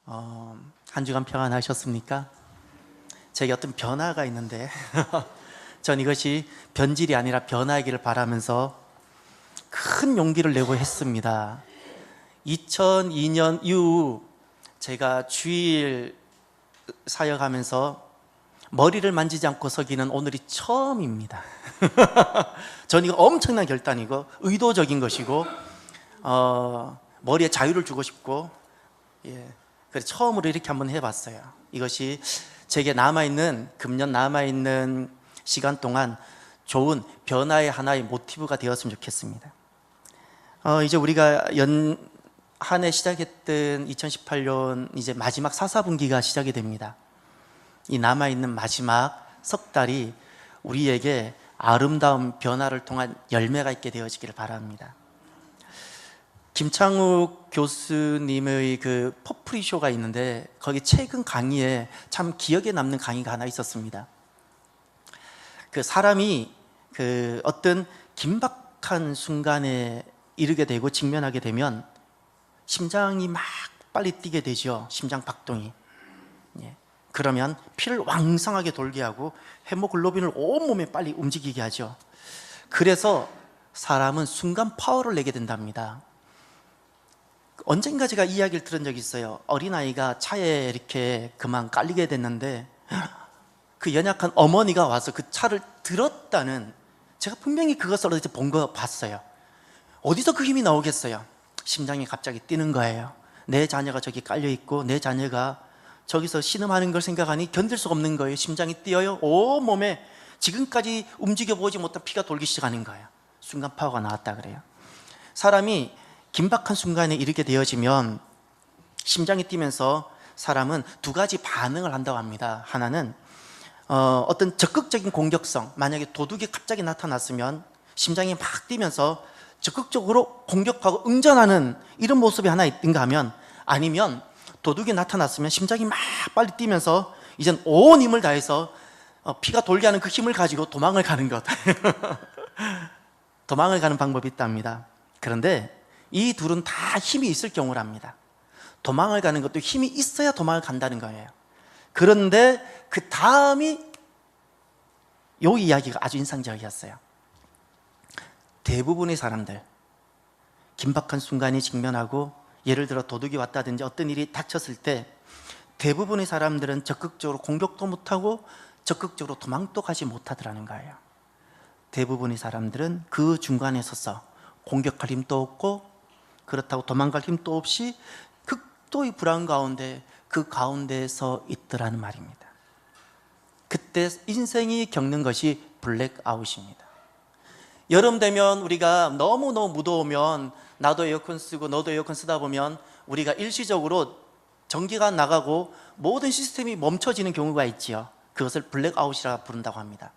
한 주간 평안하셨습니까? 제게 어떤 변화가 있는데 전 이것이 변질이 아니라 변화이기를 바라면서 큰 용기를 내고 했습니다. 2002년 이후 제가 주일 사역하면서 머리를 만지지 않고 서기는 오늘이 처음입니다. 전 이거 엄청난 결단이고 의도적인 것이고 머리에 자유를 주고 싶고, 그래서 처음으로 이렇게 한번 해봤어요. 이것이 제게 남아있는, 금년 남아있는 시간 동안 좋은 변화의 하나의 모티브가 되었으면 좋겠습니다. 이제 우리가 한 해 시작했던 2018년 이제 마지막 4, 4분기가 시작이 됩니다. 이 남아있는 마지막 석 달이 우리에게 아름다운 변화를 통한 열매가 있게 되어지기를 바랍니다. 김창욱 교수님의 그 퍼프리쇼가 있는데 거기 최근 강의에 참 기억에 남는 강의가 하나 있었습니다. 그 사람이 그 어떤 긴박한 순간에 이르게 되고 직면하게 되면 심장이 막 빨리 뛰게 되죠. 심장 박동이. 그러면 피를 왕성하게 돌게 하고 헤모글로빈을 온몸에 빨리 움직이게 하죠. 그래서 사람은 순간 파워를 내게 된답니다. 언젠가 제가 이야기를 들은 적이 있어요. 어린아이가 차에 이렇게 그만 깔리게 됐는데 그 연약한 어머니가 와서 그 차를 들었다는, 제가 분명히 그것을 어디서 본 거 봤어요. 어디서 그 힘이 나오겠어요? 심장이 갑자기 뛰는 거예요. 내 자녀가 저기 깔려있고 내 자녀가 저기서 신음하는 걸 생각하니 견딜 수가 없는 거예요. 심장이 뛰어요. 온몸에 지금까지 움직여보지 못한 피가 돌기 시작하는 거예요. 순간 파워가 나왔다 그래요. 사람이 긴박한 순간에 이르게 되어지면 심장이 뛰면서 사람은 두 가지 반응을 한다고 합니다. 하나는 어떤 적극적인 공격성, 만약에 도둑이 갑자기 나타났으면 심장이 막 뛰면서 적극적으로 공격하고 응전하는 이런 모습이 하나 있든가 하면, 아니면 도둑이 나타났으면 심장이 막 빨리 뛰면서 이젠 온 힘을 다해서 피가 돌게 하는 그 힘을 가지고 도망을 가는 것. 도망을 가는 방법이 있답니다. 그런데 이 둘은 다 힘이 있을 경우랍니다. 도망을 가는 것도 힘이 있어야 도망을 간다는 거예요. 그런데 그 다음이 요 이야기가 아주 인상적이었어요. 대부분의 사람들, 긴박한 순간이 직면하고 예를 들어 도둑이 왔다든지 어떤 일이 닥쳤을 때 대부분의 사람들은 적극적으로 공격도 못하고 적극적으로 도망도 가지 못하더라는 거예요. 대부분의 사람들은 그 중간에 서서 공격할 힘도 없고 그렇다고 도망갈 힘도 없이 극도의 불안 가운데 그 가운데에 서 있더라는 말입니다. 그때 인생이 겪는 것이 블랙아웃입니다. 여름 되면 우리가 너무너무 무더우면 나도 에어컨 쓰고 너도 에어컨 쓰다 보면 우리가 일시적으로 전기가 나가고 모든 시스템이 멈춰지는 경우가 있지요. 그것을 블랙아웃이라 부른다고 합니다.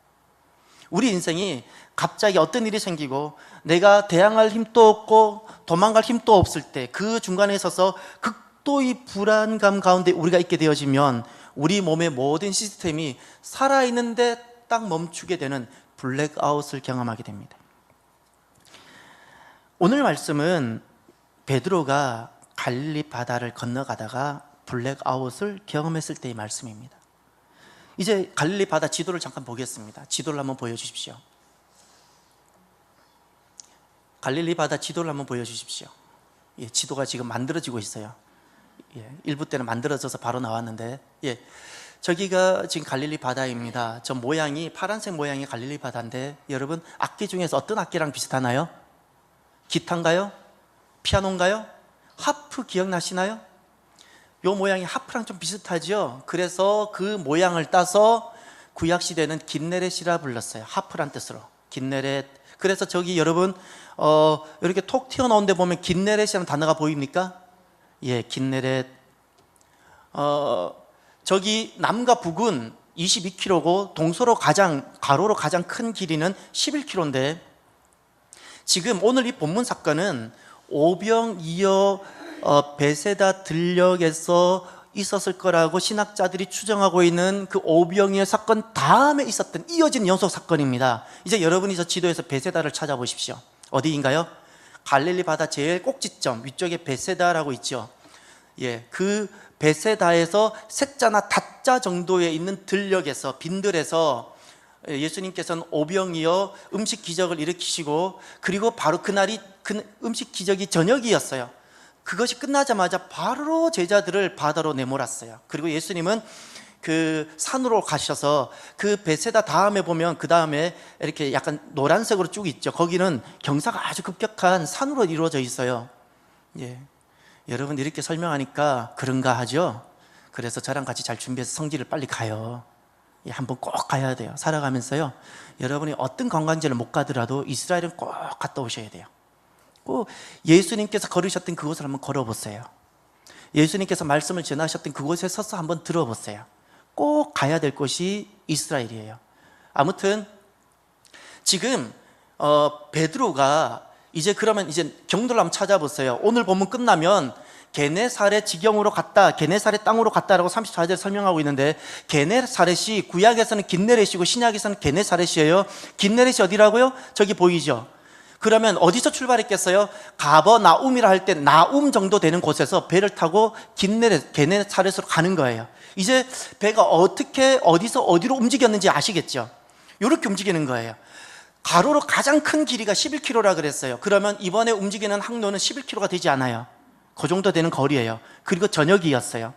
우리 인생이 갑자기 어떤 일이 생기고 내가 대항할 힘도 없고 도망갈 힘도 없을 때 그 중간에 서서 극도의 불안감 가운데 우리가 있게 되어지면 우리 몸의 모든 시스템이 살아있는데 딱 멈추게 되는 블랙아웃을 경험하게 됩니다. 오늘 말씀은 베드로가 갈릴리 바다를 건너가다가 블랙아웃을 경험했을 때의 말씀입니다. 이제 갈릴리 바다 지도를 잠깐 보겠습니다. 지도를 한번 보여주십시오. 갈릴리 바다 지도를 한번 보여주십시오. 지도가 지금 만들어지고 있어요. 일부 때는 만들어져서 바로 나왔는데, 저기가 지금 갈릴리 바다입니다. 저 모양이 파란색 모양이 갈릴리 바다인데, 여러분 악기 중에서 어떤 악기랑 비슷하나요? 기타인가요? 피아노인가요? 하프 기억나시나요? 요 모양이 하프랑 좀 비슷하죠? 그래서 그 모양을 따서 구약시대는 긴네렛이라 불렀어요. 하프란 뜻으로 긴네렛. 그래서 저기 여러분 이렇게 톡 튀어나온 데 보면 긴네렛이라는 단어가 보입니까? 긴네렛. 저기 남과 북은 22km고 동서로 가로로 가장 큰 길이는 11km인데, 지금 오늘 이 본문 사건은 오병이어 베세다 들녘에서 있었을 거라고 신학자들이 추정하고 있는 그 오병이어 사건 다음에 있었던 이어진 연속 사건입니다. 이제 여러분이 저 지도에서 베세다를 찾아보십시오. 어디인가요? 갈릴리 바다 제일 꼭지점 위쪽에 베세다라고 있죠. 예, 그 베세다에서 셋자나 닷자 정도에 있는 들녘에서 빈들에서 예수님께서는 오병이어 음식 기적을 일으키시고, 그리고 바로 그날이 그 음식 기적이 저녁이었어요. 그것이 끝나자마자 바로 제자들을 바다로 내몰았어요. 그리고 예수님은 그 산으로 가셔서 그 베세다 다음에 보면 그 다음에 이렇게 약간 노란색으로 쭉 있죠. 거기는 경사가 아주 급격한 산으로 이루어져 있어요. 예, 여러분 이렇게 설명하니까 그런가 하죠. 그래서 저랑 같이 잘 준비해서 성지를 빨리 가요. 예, 한번 꼭 가야 돼요. 살아가면서요, 여러분이 어떤 관광지를 못 가더라도 이스라엘은 꼭 갔다 오셔야 돼요. 꼭 예수님께서 걸으셨던 그곳을 한번 걸어보세요. 예수님께서 말씀을 전하셨던 그곳에 서서 한번 들어보세요. 꼭 가야 될 곳이 이스라엘이에요. 아무튼 지금 베드로가 이제 그러면 이제 경로를 한번 찾아보세요. 오늘 본문 끝나면 게네사렛 지경으로 갔다, 게네사렛 땅으로 갔다라고 34절 설명하고 있는데, 게네사렛이 구약에서는 긴네렛이고 신약에서는 게네사렛이에요. 긴네렛이 어디라고요? 저기 보이죠? 그러면 어디서 출발했겠어요? 가버나움이라 할 때 나움 정도 되는 곳에서 배를 타고 긴네렛, 게네사렛으로 가는 거예요. 이제 배가 어떻게 어디서 어디로 움직였는지 아시겠죠? 이렇게 움직이는 거예요. 가로로 가장 큰 길이가 11km라 그랬어요. 그러면 이번에 움직이는 항로는 11km가 되지 않아요. 그 정도 되는 거리예요. 그리고 저녁이었어요.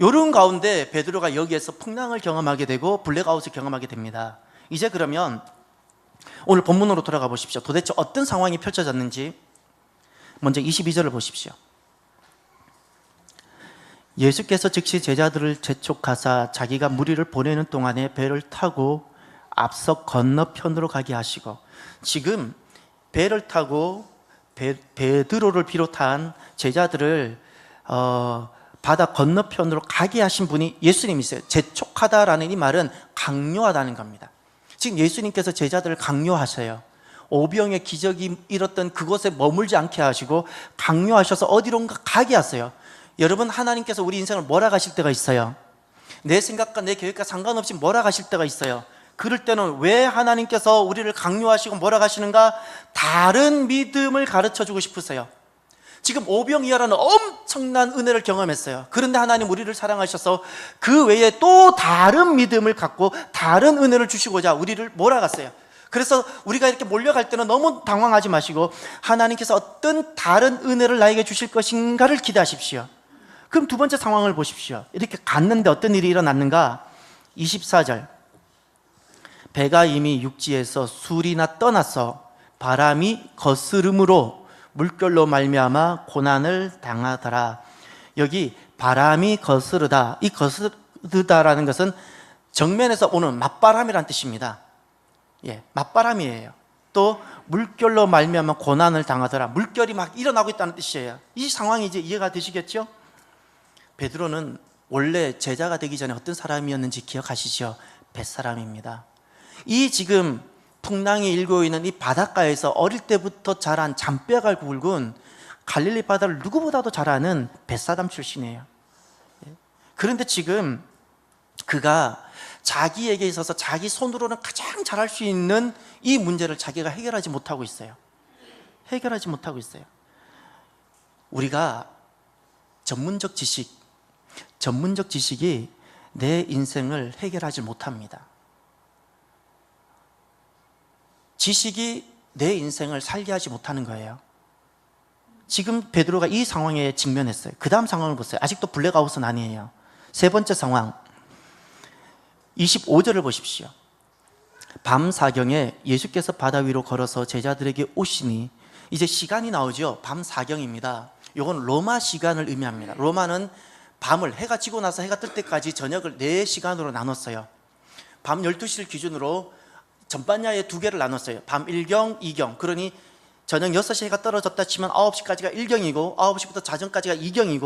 요런 가운데 베드로가 여기에서 풍랑을 경험하게 되고 블랙아웃을 경험하게 됩니다. 이제 그러면 오늘 본문으로 돌아가 보십시오. 도대체 어떤 상황이 펼쳐졌는지 먼저 22절을 보십시오. 예수께서 즉시 제자들을 재촉하사 자기가 무리를 보내는 동안에 배를 타고 앞서 건너편으로 가게 하시고, 지금 배를 타고 베드로를 비롯한 제자들을 바다 건너편으로 가게 하신 분이 예수님이세요. 재촉하다라는 이 말은 강요하다는 겁니다. 지금 예수님께서 제자들을 강요하셔요. 오병의 기적이 일었던 그곳에 머물지 않게 하시고 강요하셔서 어디론가 가게 하세요. 여러분, 하나님께서 우리 인생을 몰아가실 때가 있어요. 내 생각과 내 계획과 상관없이 몰아가실 때가 있어요. 그럴 때는 왜 하나님께서 우리를 강요하시고 몰아가시는가? 다른 믿음을 가르쳐주고 싶으세요. 지금 오병이어라는 엄청난 은혜를 경험했어요. 그런데 하나님 우리를 사랑하셔서 그 외에 또 다른 믿음을 갖고 다른 은혜를 주시고자 우리를 몰아갔어요. 그래서 우리가 이렇게 몰려갈 때는 너무 당황하지 마시고 하나님께서 어떤 다른 은혜를 나에게 주실 것인가를 기대하십시오. 그럼 두 번째 상황을 보십시오. 이렇게 갔는데 어떤 일이 일어났는가? 24절. 배가 이미 육지에서 술이나 떠나서 바람이 거스름으로 물결로 말미암아 고난을 당하더라. 여기 바람이 거스르다, 이 거스르다라는 것은 정면에서 오는 맞바람이란 뜻입니다. 예, 맞바람이에요. 또 물결로 말미암아 고난을 당하더라. 물결이 막 일어나고 있다는 뜻이에요. 이 상황이 이제 이해가 되시겠죠? 베드로는 원래 제자가 되기 전에 어떤 사람이었는지 기억하시죠? 뱃사람입니다. 이 지금 풍랑이 일고 있는 이 바닷가에서 어릴 때부터 자란 잔뼈가 굵은 갈릴리 바다를 누구보다도 잘 아는 뱃사람 출신이에요. 그런데 지금 그가 자기에게 있어서 자기 손으로는 가장 잘할 수 있는 이 문제를 자기가 해결하지 못하고 있어요. 해결하지 못하고 있어요. 우리가 전문적 지식이 내 인생을 해결하지 못합니다. 지식이 내 인생을 살게 하지 못하는 거예요. 지금 베드로가 이 상황에 직면했어요. 그 다음 상황을 보세요. 아직도 블랙아웃은 아니에요. 세 번째 상황 25절을 보십시오. 밤 사경에 예수께서 바다 위로 걸어서 제자들에게 오시니, 이제 시간이 나오죠. 밤 사경입니다. 이건 로마 시간을 의미합니다. 로마는 밤을, 해가 지고 나서 해가 뜰 때까지 저녁을 4시간으로 나눴어요. 밤 12시를 기준으로 전반야에 2개를 나눴어요. 밤 1경, 2경. 그러니 저녁 6시 해가 떨어졌다 치면 9시까지가 1경이고 9시부터 자정까지가 2경이고,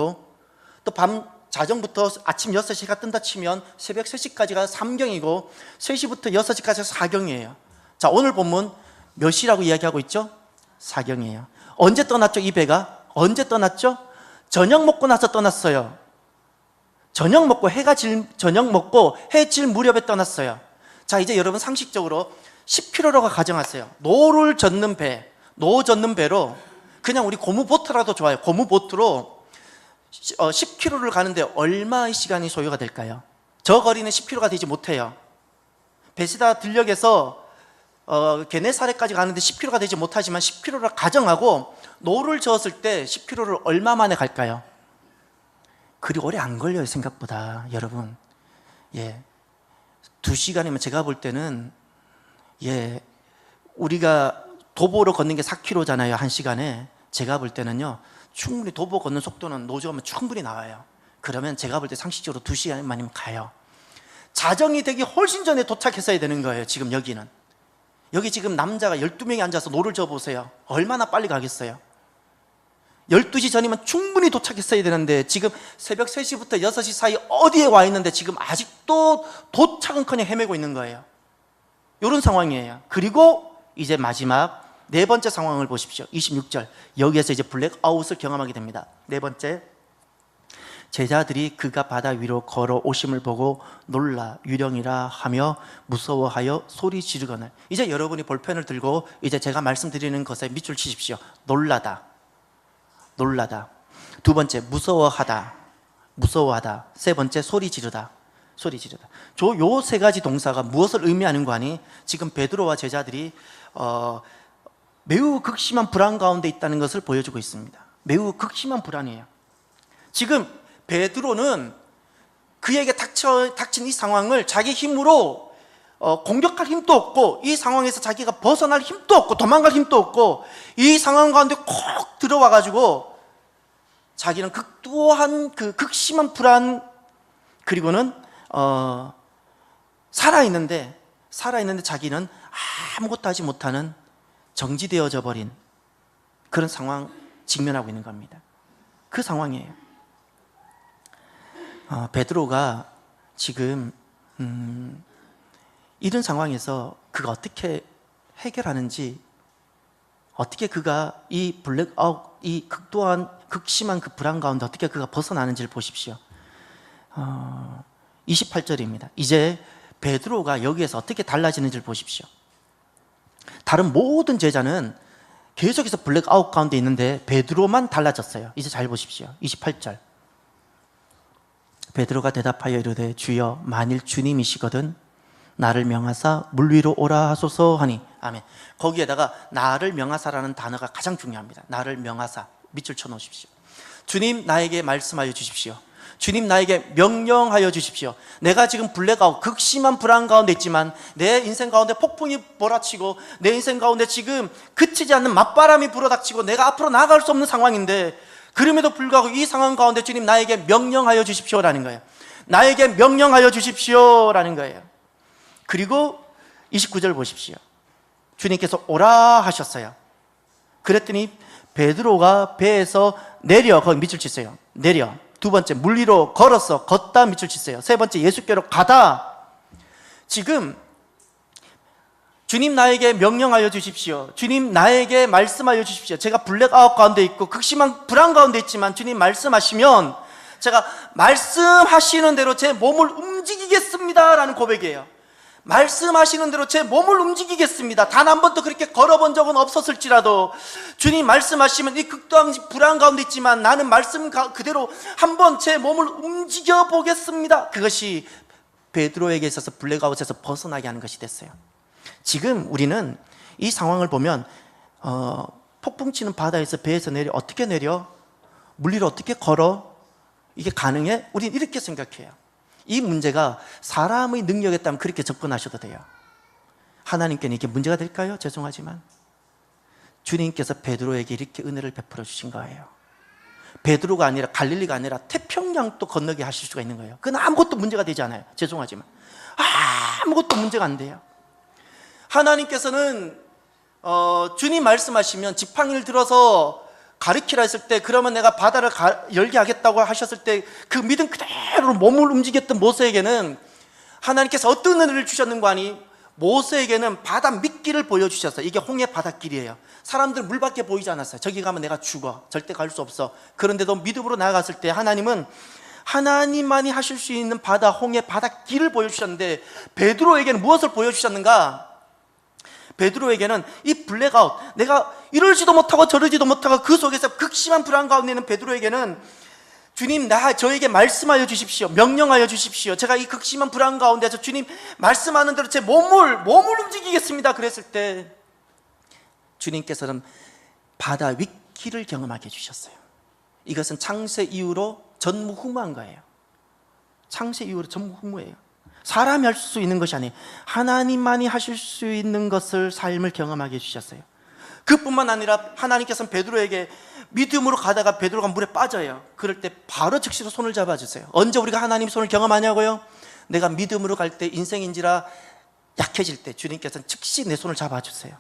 또 밤 자정부터 아침 6시 해가 뜬다 치면 새벽 3시까지가 3경이고 3시부터 6시까지가 4경이에요. 자, 오늘 본문 몇 시라고 이야기하고 있죠? 4경이에요. 언제 떠났죠? 이 배가? 언제 떠났죠? 저녁 먹고 나서 떠났어요. 저녁 먹고 해 질 무렵에 떠났어요. 자, 이제 여러분 상식적으로 10km로가 가정하세요. 노를 젓는 배로 그냥 우리 고무보트라도 좋아요. 고무보트로 10km를 가는데 얼마의 시간이 소요가 될까요? 저 거리는 10km가 되지 못해요. 베시다 들녘에서 게네사렛까지 가는데 10km가 되지 못하지만 10km를 가정하고 노를 저었을 때 10km를 얼마 만에 갈까요? 그리 오래 안 걸려요, 생각보다. 여러분, 2시간이면 제가 볼 때는 우리가 도보로 걷는 게 4km잖아요, 1시간에. 제가 볼 때는요, 충분히 도보 걷는 속도는 노저하면 충분히 나와요. 그러면 제가 볼 때 상식적으로 2시간만이면 가요. 자정이 되기 훨씬 전에 도착했어야 되는 거예요. 지금 여기는. 여기 지금 남자가 12명이 앉아서 노를 저어보세요. 얼마나 빨리 가겠어요? 12시 전이면 충분히 도착했어야 되는데 지금 새벽 3시부터 6시 사이 어디에 와 있는데 지금 아직도 도착은커녕 헤매고 있는 거예요. 이런 상황이에요. 그리고 이제 마지막 네 번째 상황을 보십시오. 26절. 여기에서 이제 블랙아웃을 경험하게 됩니다. 네 번째, 제자들이 그가 바다 위로 걸어오심을 보고 놀라 유령이라 하며 무서워하여 소리 지르거늘. 이제 여러분이 볼펜을 들고 이제 제가 말씀드리는 것에 밑줄 치십시오. 놀라다. 놀라다. 두 번째, 무서워하다. 무서워하다. 세 번째, 소리 지르다. 소리 지르다. 요 세 가지 동사가 무엇을 의미하는 거 아니? 지금 베드로와 제자들이 매우 극심한 불안 가운데 있다는 것을 보여주고 있습니다. 매우 극심한 불안이에요. 지금 베드로는 그에게 닥친 이 상황을 자기 힘으로 공격할 힘도 없고, 이 상황에서 자기가 벗어날 힘도 없고, 도망갈 힘도 없고, 이 상황 가운데 콕 들어와 가지고 자기는 또한 그 극심한 불안, 그리고는 살아있는데 자기는 아무것도 하지 못하는 정지되어져 버린 그런 상황 직면하고 있는 겁니다. 그 상황이에요. 베드로가 지금 이런 상황에서 그가 어떻게 해결하는지, 어떻게 그가 이 블랙아웃, 이 극도한 극심한 그 불안 가운데 어떻게 그가 벗어나는지를 보십시오. 28절입니다. 이제 베드로가 여기에서 어떻게 달라지는지를 보십시오. 다른 모든 제자는 계속해서 블랙아웃 가운데 있는데 베드로만 달라졌어요. 이제 잘 보십시오. 28절. 베드로가 대답하여 이르되 주여 만일 주님이시거든 나를 명하사 물 위로 오라 하소서 하니. 아멘. 거기에다가 나를 명하사라는 단어가 가장 중요합니다. 나를 명하사. 밑줄 쳐놓으십시오. 주님 나에게 말씀하여 주십시오. 주님 나에게 명령하여 주십시오. 내가 지금 블랙아웃, 극심한 불안 가운데 있지만 내 인생 가운데 폭풍이 몰아치고 내 인생 가운데 지금 그치지 않는 맞바람이 불어닥치고 내가 앞으로 나아갈 수 없는 상황인데, 그럼에도 불구하고 이 상황 가운데 주님 나에게 명령하여 주십시오라는 거예요. 나에게 명령하여 주십시오라는 거예요. 그리고 29절 보십시오. 주님께서 오라 하셨어요. 그랬더니 베드로가 배에서 내려, 거기 밑줄 치세요. 내려. 두 번째, 물 위로 걸었어. 걷다 밑줄 치세요. 세 번째, 예수께로 가다. 지금 주님 나에게 명령하여 주십시오. 주님 나에게 말씀하여 주십시오. 제가 블랙아웃 가운데 있고 극심한 불안 가운데 있지만 주님 말씀하시면 제가 말씀하시는 대로 제 몸을 움직이겠습니다 라는 고백이에요. 말씀하시는 대로 제 몸을 움직이겠습니다. 단 한 번도 그렇게 걸어본 적은 없었을지라도 주님 말씀하시면 이 극도한 불안 가운데 있지만 나는 말씀 그대로 한번 제 몸을 움직여 보겠습니다. 그것이 베드로에게 있어서 블랙아웃에서 벗어나게 하는 것이 됐어요. 지금 우리는 이 상황을 보면 폭풍 치는 바다에서 배에서 내려, 어떻게 내려? 물 위로 어떻게 걸어? 이게 가능해? 우리는 이렇게 생각해요. 이 문제가 사람의 능력에 따르면 그렇게 접근하셔도 돼요. 하나님께는 이게 문제가 될까요? 죄송하지만 주님께서 베드로에게 이렇게 은혜를 베풀어 주신 거예요. 베드로가 아니라, 갈릴리가 아니라 태평양도 건너게 하실 수가 있는 거예요. 그건 아무것도 문제가 되지 않아요. 죄송하지만 아무것도 문제가 안 돼요. 하나님께서는 주님 말씀하시면 지팡이를 들어서 가르치라 했을 때, 그러면 내가 바다를 열게 하겠다고 하셨을 때 그 믿음 그대로 몸을 움직였던 모세에게는 하나님께서 어떤 은혜를 주셨는가 하니, 모세에게는 바다 밑길을 보여주셨어요. 이게 홍해 바닷길이에요. 사람들 물밖에 보이지 않았어요. 저기 가면 내가 죽어, 절대 갈 수 없어. 그런데도 믿음으로 나아갔을 때 하나님은 하나님만이 하실 수 있는 바다, 홍해 바닷길을 보여주셨는데, 베드로에게는 무엇을 보여주셨는가? 베드로에게는 이 블랙아웃, 내가 이러지도 못하고 저러지도 못하고 그 속에서 극심한 불안 가운데 있는 베드로에게는 주님, 저에게 말씀하여 주십시오. 명령하여 주십시오. 제가 이 극심한 불안 가운데서 주님 말씀하는 대로 제 몸을 움직이겠습니다. 그랬을 때 주님께서는 바다 위키를 경험하게 해주셨어요. 이것은 창세 이후로 전무후무한 거예요. 창세 이후로 전무후무예요. 사람이 할 수 있는 것이 아니에요. 하나님만이 하실 수 있는 것을 삶을 경험하게 해주셨어요. 그뿐만 아니라 하나님께서는 베드로에게 믿음으로 가다가 베드로가 물에 빠져요. 그럴 때 바로 즉시로 손을 잡아주세요. 언제 우리가 하나님 손을 경험하냐고요? 내가 믿음으로 갈 때 인생인지라 약해질 때 주님께서는 즉시 내 손을 잡아주세요.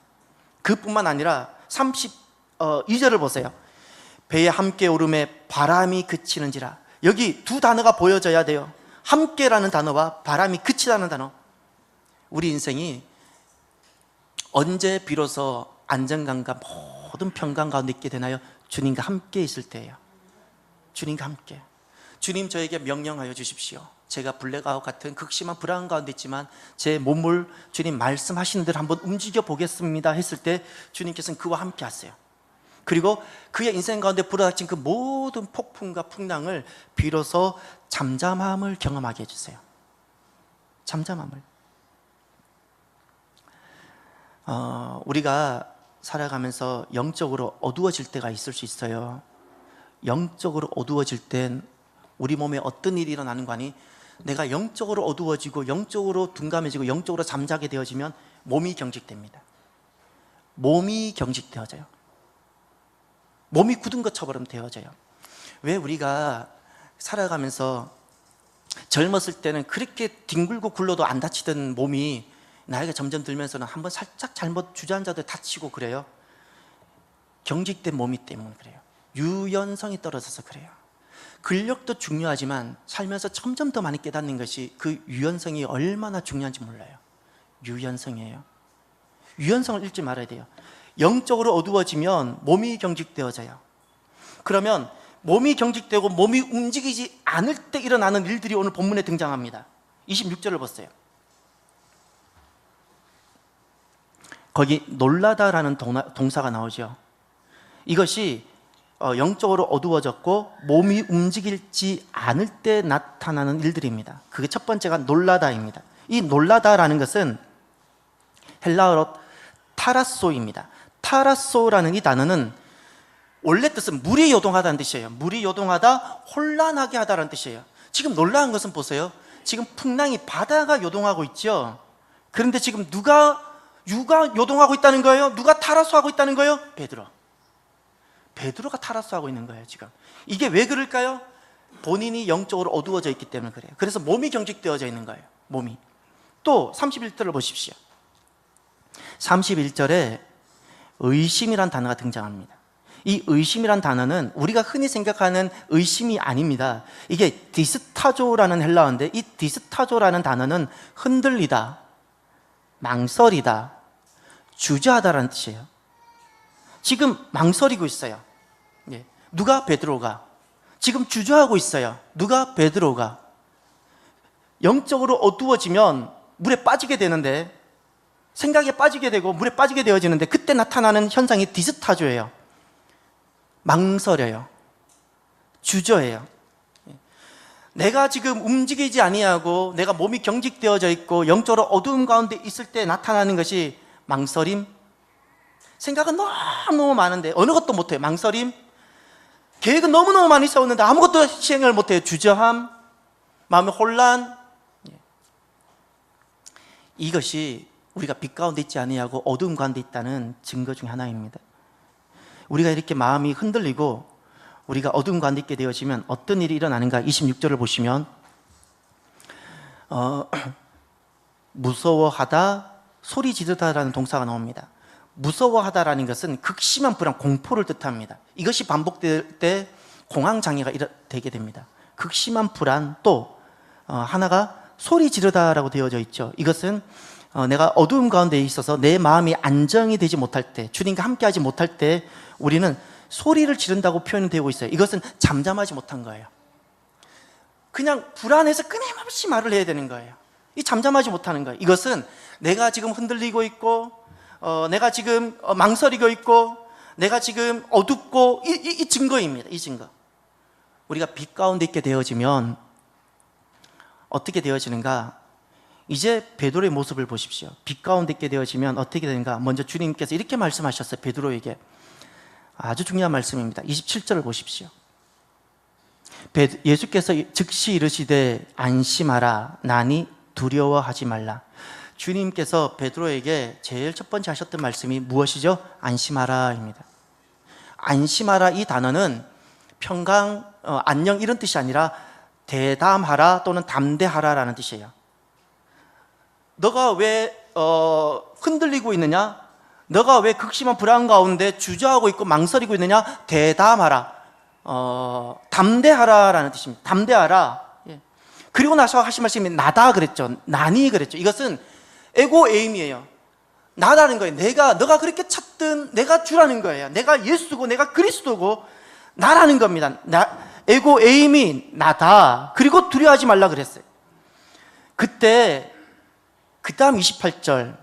그뿐만 아니라 32절을 보세요. 배에 함께 오름에 바람이 그치는지라. 여기 두 단어가 보여져야 돼요. 함께라는 단어와 바람이 그치다는 단어. 우리 인생이 언제 비로소 안정감과 모든 평강 가운데 있게 되나요? 주님과 함께 있을 때예요. 주님과 함께. 주님, 저에게 명령하여 주십시오. 제가 블랙아웃 같은 극심한 불안 가운데 있지만 제 몸을 주님 말씀하시는 대로 한번 움직여 보겠습니다 했을 때 주님께서는 그와 함께 하세요. 그리고 그의 인생 가운데 불어닥친 그 모든 폭풍과 풍랑을 비로소 잠잠함을 경험하게 해주세요. 잠잠함을. 우리가 살아가면서 영적으로 어두워질 때가 있을 수 있어요. 영적으로 어두워질 땐 우리 몸에 어떤 일이 일어나는 거 아니? 내가 영적으로 어두워지고 영적으로 둔감해지고 영적으로 잠자게 되어지면 몸이 경직됩니다. 몸이 경직되어져요. 몸이 굳은 것처럼 되어져요. 왜 우리가 살아가면서 젊었을 때는 그렇게 뒹굴고 굴러도 안 다치던 몸이 나이가 점점 들면서는 한번 살짝 잘못 주저앉아도 다치고 그래요. 경직된 몸이 때문에 그래요. 유연성이 떨어져서 그래요. 근력도 중요하지만 살면서 점점 더 많이 깨닫는 것이 그 유연성이 얼마나 중요한지 몰라요. 유연성이에요. 유연성을 잃지 말아야 돼요. 영적으로 어두워지면 몸이 경직되어져요. 그러면 몸이 경직되고 몸이 움직이지 않을 때 일어나는 일들이 오늘 본문에 등장합니다. 26절을 보세요. 거기 놀라다라는 동사가 나오죠. 이것이 영적으로 어두워졌고 몸이 움직이지 않을 때 나타나는 일들입니다. 그게 첫 번째가 놀라다입니다. 이 놀라다라는 것은 헬라어로 타라소입니다. 타라소라는 이 단어는 원래 뜻은 물이 요동하다는 뜻이에요. 물이 요동하다, 혼란하게 하다라는 뜻이에요. 지금 놀라운 것은 보세요. 지금 풍랑이 바다가 요동하고 있죠. 그런데 지금 누가 요동하고 있다는 거예요? 누가 타라소하고 있다는 거예요? 베드로가 타라소하고 있는 거예요. 지금 이게 왜 그럴까요? 본인이 영적으로 어두워져 있기 때문에 그래요. 그래서 몸이 경직되어져 있는 거예요. 몸이. 또 31절을 보십시오. 31절에 의심이란 단어가 등장합니다. 이 의심이란 단어는 우리가 흔히 생각하는 의심이 아닙니다. 이게 디스타조라는 헬라어인데 이 디스타조라는 단어는 흔들리다, 망설이다, 주저하다라는 뜻이에요. 지금 망설이고 있어요. 누가? 베드로가. 지금 주저하고 있어요. 누가? 베드로가. 영적으로 어두워지면 물에 빠지게 되는데, 생각에 빠지게 되고 물에 빠지게 되어지는데 그때 나타나는 현상이 디스타조예요. 망설여요. 주저해요. 내가 지금 움직이지 아니하고 내가 몸이 경직되어져 있고 영적으로 어두움 가운데 있을 때 나타나는 것이 망설임. 생각은 너무너무 많은데 어느 것도 못해요. 망설임. 계획은 너무너무 많이 세웠는데 아무것도 시행을 못해요. 주저함, 마음의 혼란. 이것이 우리가 빛 가운데 있지 아니하고 어두움 가운데 있다는 증거 중 하나입니다. 우리가 이렇게 마음이 흔들리고 우리가 어두움 가운데 있게 되어지면 어떤 일이 일어나는가? 26절을 보시면 무서워하다, 소리 지르다라는 동사가 나옵니다. 무서워하다라는 것은 극심한 불안, 공포를 뜻합니다. 이것이 반복될 때 공황장애가 되게 됩니다. 극심한 불안. 또 하나가 소리 지르다라고 되어져 있죠. 이것은 내가 어두움 가운데 있어서 내 마음이 안정이 되지 못할 때, 주님과 함께하지 못할 때 우리는 소리를 지른다고 표현되고 있어요. 이것은 잠잠하지 못한 거예요. 그냥 불안해서 끊임없이 말을 해야 되는 거예요. 이 잠잠하지 못하는 거예요. 이것은 내가 지금 흔들리고 있고 내가 지금 망설이고 있고 내가 지금 어둡고 이 증거입니다. 이 증거. 우리가 빛 가운데 있게 되어지면 어떻게 되어지는가? 이제 베드로의 모습을 보십시오. 빛 가운데 있게 되어지면 어떻게 되는가? 먼저 주님께서 이렇게 말씀하셨어요. 베드로에게. 아주 중요한 말씀입니다. 27절을 보십시오. 예수께서 즉시 이르시되 안심하라. 나니 두려워하지 말라. 주님께서 베드로에게 제일 첫 번째 하셨던 말씀이 무엇이죠? 안심하라입니다. 안심하라, 이 단어는 평강, 안녕 이런 뜻이 아니라 대담하라 또는 담대하라라는 뜻이에요. 너가 왜 흔들리고 있느냐? 너가 왜 극심한 불안 가운데 주저하고 있고 망설이고 있느냐? 대담하라, 담대하라라는 뜻입니다. 담대하라. 예. 그리고 나서 하신 말씀이 나다 그랬죠. 나니 그랬죠. 이것은 에고에임이에요. 나라는 거예요. 너가 그렇게 찾든 내가 주라는 거예요. 내가 예수고 내가 그리스도고 나라는 겁니다. 에고에임이 나다. 그리고 두려워하지 말라 그랬어요. 그때 그 다음 28절,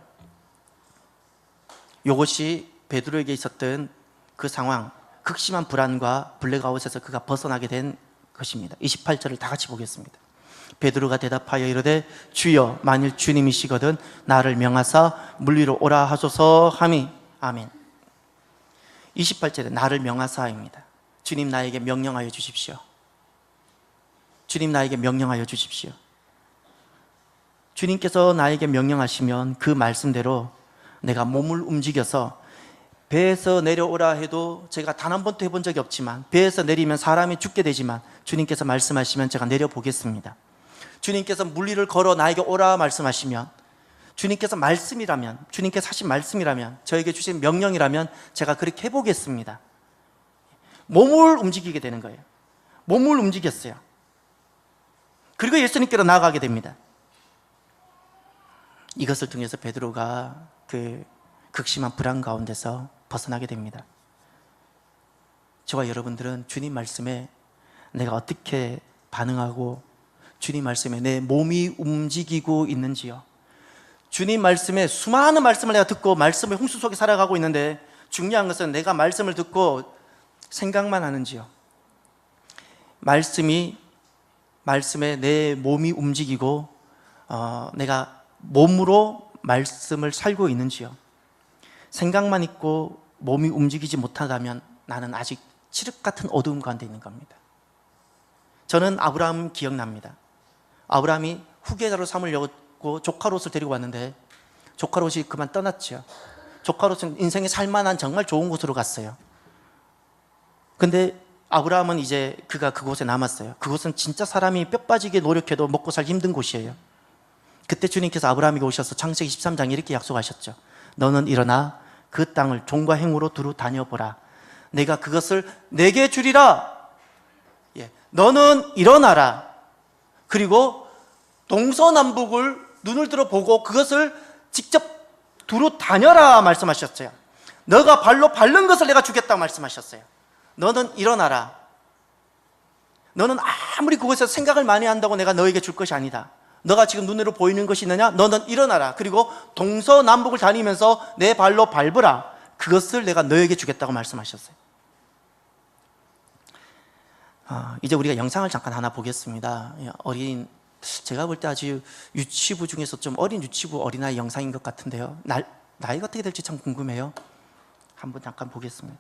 이것이 베드로에게 있었던 그 상황, 극심한 불안과 블랙아웃에서 그가 벗어나게 된 것입니다. 28절을 다 같이 보겠습니다. 베드로가 대답하여 이르되 주여 만일 주님이시거든 나를 명하사 물 위로 오라 하소서 하미. 아멘. 28절에 나를 명하사입니다. 주님 나에게 명령하여 주십시오. 주님 나에게 명령하여 주십시오. 주님께서 나에게 명령하시면 그 말씀대로 내가 몸을 움직여서 배에서 내려오라 해도 제가 단 한 번도 해본 적이 없지만 배에서 내리면 사람이 죽게 되지만 주님께서 말씀하시면 제가 내려보겠습니다. 주님께서 물 위를 걸어 나에게 오라 말씀하시면, 주님께서 말씀이라면, 주님께서 하신 말씀이라면, 저에게 주신 명령이라면 제가 그렇게 해보겠습니다. 몸을 움직이게 되는 거예요. 몸을 움직였어요. 그리고 예수님께로 나아가게 됩니다. 이것을 통해서 베드로가 그 극심한 불안 가운데서 벗어나게 됩니다. 저와 여러분들은 주님 말씀에 내가 어떻게 반응하고 주님 말씀에 내 몸이 움직이고 있는지요. 주님 말씀에 수많은 말씀을 내가 듣고 말씀의 홍수 속에 살아가고 있는데 중요한 것은 내가 말씀을 듣고 생각만 하는지요. 말씀에 내 몸이 움직이고 내가 몸으로 말씀을 살고 있는지요. 생각만 있고 몸이 움직이지 못하다면 나는 아직 칠흑 같은 어두움 가운데 있는 겁니다. 저는 아브라함 기억납니다. 아브라함이 후계자로 삼으려고 조카 롯을 데리고 왔는데 조카 롯이 그만 떠났죠. 조카 롯은 인생에 살만한 정말 좋은 곳으로 갔어요. 근데 아브라함은 이제 그가 그곳에 남았어요. 그곳은 진짜 사람이 뼈 빠지게 노력해도 먹고 살기 힘든 곳이에요. 그때 주님께서 아브라함에게 오셔서 창세기 13장에 이렇게 약속하셨죠. 너는 일어나 그 땅을 종과 행으로 두루 다녀보라. 내가 그것을 내게 주리라. 예, 너는 일어나라. 그리고 동서남북을 눈을 들어 보고 그것을 직접 두루 다녀라 말씀하셨어요. 너가 발로 밟는 것을 내가 주겠다고 말씀하셨어요. 너는 일어나라. 너는 아무리 그것에서 생각을 많이 한다고 내가 너에게 줄 것이 아니다. 너가 지금 눈으로 보이는 것이 있느냐? 너는 일어나라. 그리고 동서남북을 다니면서 내 발로 밟으라. 그것을 내가 너에게 주겠다고 말씀하셨어요. 이제 우리가 영상을 잠깐 하나 보겠습니다. 제가 볼 때 아주 유치부 중에서 좀 어린 유치부 어린아이 영상인 것 같은데요. 나이가 어떻게 될지 참 궁금해요. 한번 잠깐 보겠습니다.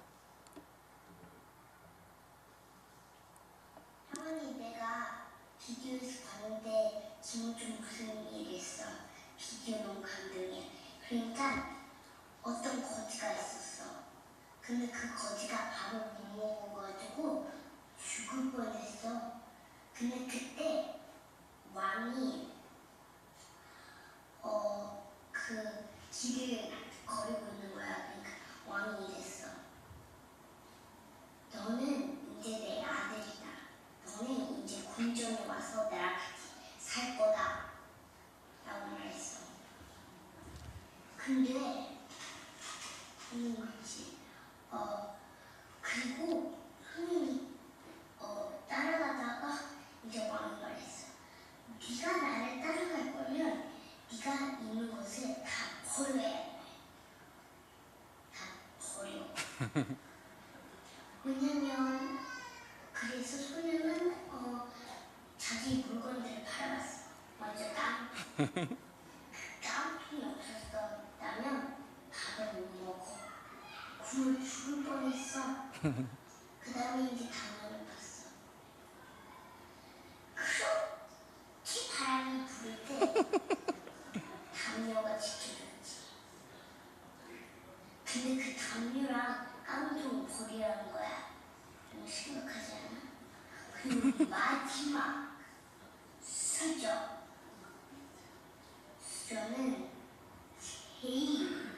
할머니, 내가 비디오에서 봤는데 지금 무슨 일이 있어. 비디오 너무 감동이야. 그러니까 어떤 거지가 있었어. 근데 그 거지가 밥을 못 먹어가지고 죽을 뻔했어. 근데 그때 왕이 그 길을 거리고 있는 거야. 그러니까 왕이 이랬어. 너는 이제 내 아들이다. 너는 이제 궁전에 와서 나랑 같이 살 거다. 라고 말했어. 근데 그렇지. 그리고 손님이 따라가다가 이제 왕이 말했어. 네가 나를 따라갈 거면 네가 있는 것을 다 버려야 돼. 다 버려. 왜냐면 그래서 소녀는 자기 물건들을 팔아봤어. 먼저 깡통이 없었다면 밥을 못 먹고 굶어 죽을 뻔했어. 그 다음에 이제 담요를 봤어. 그렇게 바람이 불을 때 담요가 지켜줬지. 근데 그 담요랑 깡통 버리라는 거야. 너무 심각하지 않아? 그리고 마지막 수저는 제일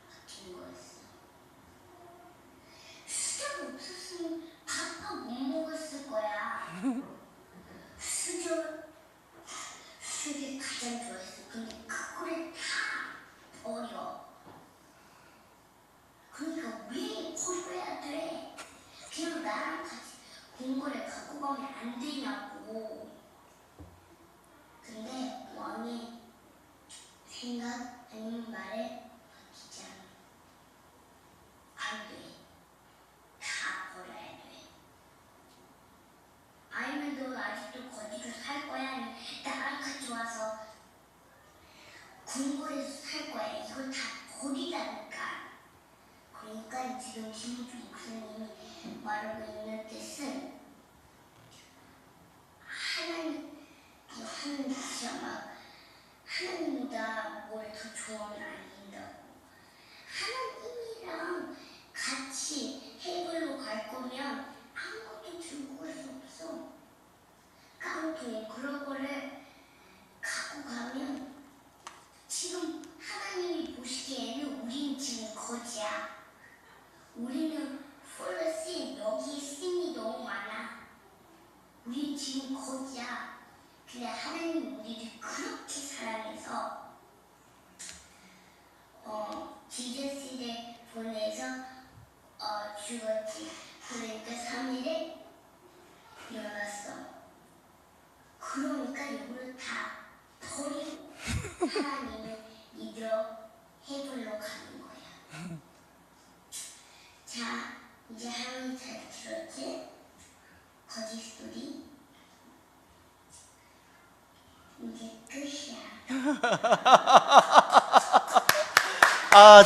같은 거였어. 수저가 없었으면 밥도 못 먹었을 거야. 수저 가장 좋아했어. 근데 그거를 다 버려. 그러니까 왜 버려야 돼? 그냥 나랑 같이 공부를 갖고 가면 안 되냐고. 근데 왕의 생각 아니면 말에 바뀌지 않아. 안 돼. 다 버려야 돼. 아니면 너 아직도 거기서 살 거야? 아니면 나랑 같이 와서 궁궐에서 살 거야? 이걸 다 버리라니까. 그러니까 지금 김우주 목사님이 말하고 있는 뜻은 하나님 뜻이 아마 하나님보다 뭘 더 좋으면 안 된다고. 하나님이랑 같이 해외로 갈 거면 아무것도 들고 갈 수 없어. 깡통에 그런 거를 갖고 가면 지금 하나님이 보시기에는 우리는 지금 거지야. 우리는 플러스 여기 신이 너무 많아. 우리 지금 거지야. 근데 하나님 우리를 그렇게 사랑해서 지저스를 보내서 죽었지. 그러니까 3일에 일어났어. 그러니까 이걸 다 버리고 하나님을 믿으러 해불러 가는 거야. 자, 이제 하나님 잘 들었지? 거짓 소리 이제 끝이야.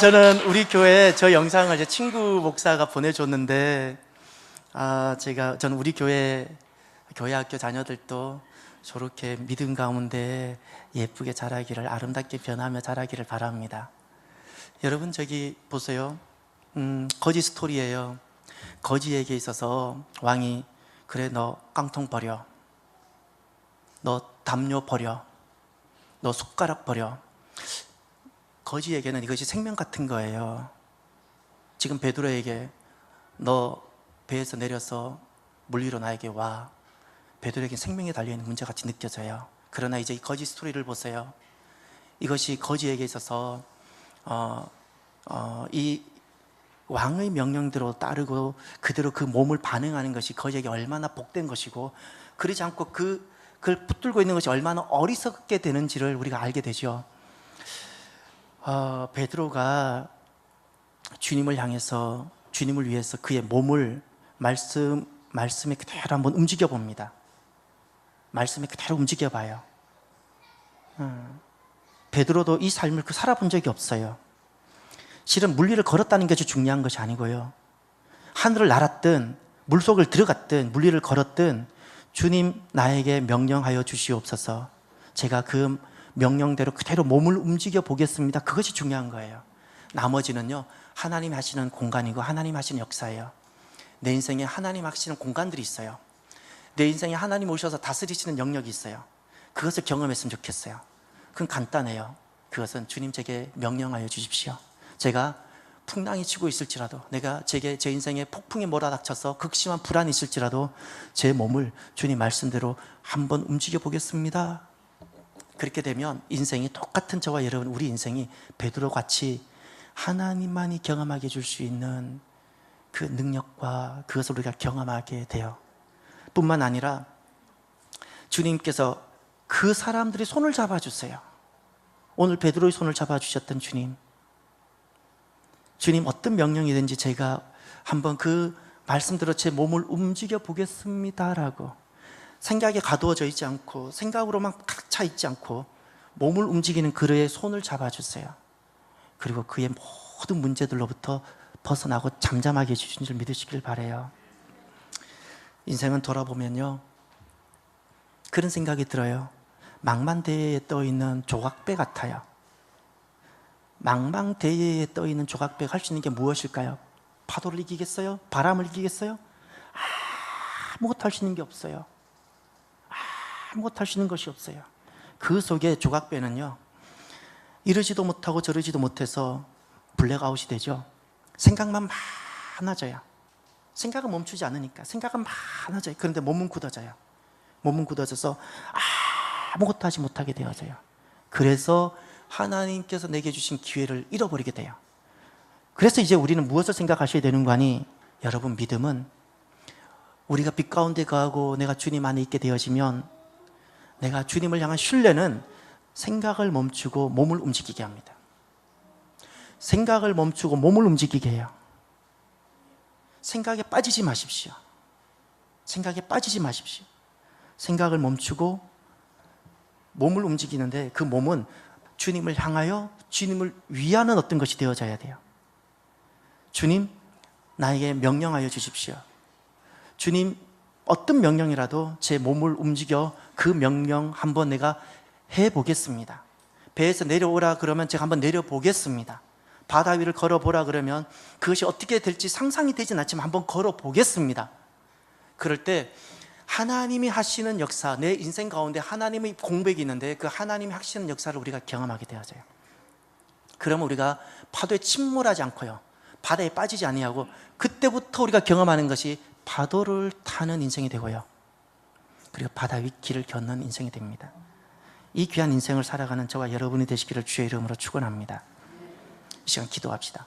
저는 우리 교회 저 영상을 제 친구 목사가 보내줬는데, 저는 우리 교회 학교 자녀들도 저렇게 믿음 가운데 예쁘게 자라기를, 아름답게 변하며 자라기를 바랍니다. 여러분, 저기 보세요. 거지 스토리예요. 거지에게 있어서 왕이, 그래, 너 깡통 버려, 너 담요 버려, 너 숟가락 버려. 거지에게는 이것이 생명 같은 거예요. 지금 베드로에게 너 배에서 내려서 물 위로 나에게 와. 베드로에게 생명이 달려있는 문제같이 느껴져요. 그러나 이제 이 거지 스토리를 보세요. 이것이 거지에게 있어서 이 왕의 명령대로 따르고 그대로 그 몸을 반응하는 것이 거지에게 얼마나 복된 것이고, 그러지 않고 그걸 붙들고 있는 것이 얼마나 어리석게 되는지를 우리가 알게 되죠. 베드로가 주님을 향해서, 주님을 위해서 그의 몸을 말씀에 그대로 한번 움직여 봅니다. 말씀에 그대로 움직여 봐요. 베드로도 이 삶을 살아본 적이 없어요. 실은 물 위를 걸었다는 것이 중요한 것이 아니고요, 하늘을 날았든 물속을 들어갔든 물 위를 걸었든 주님 나에게 명령하여 주시옵소서, 제가 그 명령대로 그대로 몸을 움직여 보겠습니다. 그것이 중요한 거예요. 나머지는요, 하나님 하시는 공간이고 하나님 하시는 역사예요. 내 인생에 하나님 하시는 공간들이 있어요. 내 인생에 하나님 오셔서 다스리시는 영역이 있어요. 그것을 경험했으면 좋겠어요. 그건 간단해요. 그것은 주님 제게 명령하여 주십시오. 제가 풍랑이 치고 있을지라도, 제 인생에 폭풍이 몰아닥쳐서 극심한 불안이 있을지라도 제 몸을 주님 말씀대로 한번 움직여 보겠습니다. 그렇게 되면 인생이 똑같은 저와 여러분, 우리 인생이 베드로 같이 하나님만이 경험하게 해줄 수 있는 그 능력과 그것을 우리가 경험하게 돼요. 뿐만 아니라 주님께서 그 사람들의 손을 잡아주세요. 오늘 베드로의 손을 잡아주셨던 주님 어떤 명령이든지 제가 한번 그 말씀대로 제 몸을 움직여 보겠습니다라고 생각에 가두어져 있지 않고 생각으로만 가득 차 있지 않고 몸을 움직이는 그의 손을 잡아주세요. 그리고 그의 모든 문제들로부터 벗어나고 잠잠하게 해주신 줄 믿으시길 바라요. 인생은 돌아보면요, 그런 생각이 들어요. 망망대해에 떠있는 조각배 같아요. 망망대해에 떠있는 조각배가 할 수 있는 게 무엇일까요? 파도를 이기겠어요? 바람을 이기겠어요? 아무것도 할 수 있는 게 없어요. 아무것도 할 수 있는 것이 없어요. 그 속에 조각배는요, 이러지도 못하고 저러지도 못해서 블랙아웃이 되죠. 생각만 많아져요. 생각은 멈추지 않으니까 생각은 많아져요. 그런데 몸은 굳어져요. 몸은 굳어져서 아무것도 하지 못하게 되어져요. 그래서 하나님께서 내게 주신 기회를 잃어버리게 돼요. 그래서 이제 우리는 무엇을 생각하셔야 되는 거니? 여러분, 믿음은 우리가 빛 가운데 거하고 내가 주님 안에 있게 되어지면 내가 주님을 향한 신뢰는 생각을 멈추고 몸을 움직이게 합니다. 생각을 멈추고 몸을 움직이게 해요. 생각에 빠지지 마십시오. 생각에 빠지지 마십시오. 생각을 멈추고 몸을 움직이는데 그 몸은 주님을 향하여 주님을 위하는 어떤 것이 되어져야 돼요. 주님, 나에게 명령하여 주십시오. 주님, 어떤 명령이라도 제 몸을 움직여 그 명령 한번 내가 해보겠습니다. 배에서 내려오라 그러면 제가 한번 내려보겠습니다. 바다 위를 걸어보라 그러면 그것이 어떻게 될지 상상이 되진 않지만 한번 걸어보겠습니다. 그럴 때 하나님이 하시는 역사, 내 인생 가운데 하나님의 공백이 있는데 그 하나님이 하시는 역사를 우리가 경험하게 되어져요. 그러면 우리가 파도에 침몰하지 않고요, 바다에 빠지지 아니하고 그때부터 우리가 경험하는 것이 파도를 타는 인생이 되고요, 그리고 바다 위 길을 걷는 인생이 됩니다. 이 귀한 인생을 살아가는 저와 여러분이 되시기를 주의 이름으로 축원합니다. 이 시간 기도합시다.